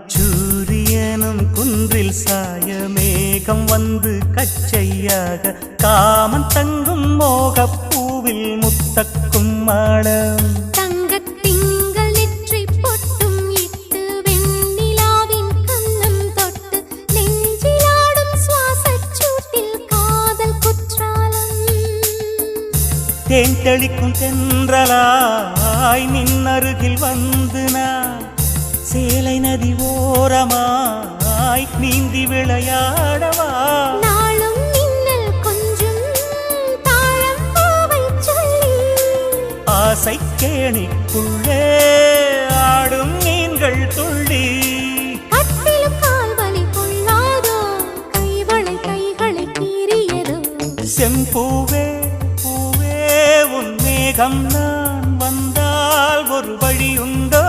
அந்திச்சூரியனும் குன்றில் சாய மேகம் வந்து கச்சையாக காமன் தங்கும் மோகப்பூவில் முத்தக்கும் மாடம் தங்கத்திங்கள் நெற்றி பொட்டும் இட்டு வெண்ணிலாவின் கண்ணம் தொட்டு நெஞ்சிலாடும் சுவாசச் சூட்டில் காதல் குற்றாலம் தேன் தெளிக்கும் தென்றலாய் நின்னருகில் வந்து நான் சேலை நதி ஓரமாய் நீந்தி விளையாடவா நாளும் மின்னல் கொஞ்சம் தாழம் பூவை சொல்லி ஆசை கேணிக்குள்ளே ஆடும் மீன்கள் துள்ளி கட்டிலும் கால்வலி கொள்ளாதோ கைகளை கீறியதோ செம்பூவே பூவே உன் மேகம் நான் வந்தால் ஒரு வழி உண்டோ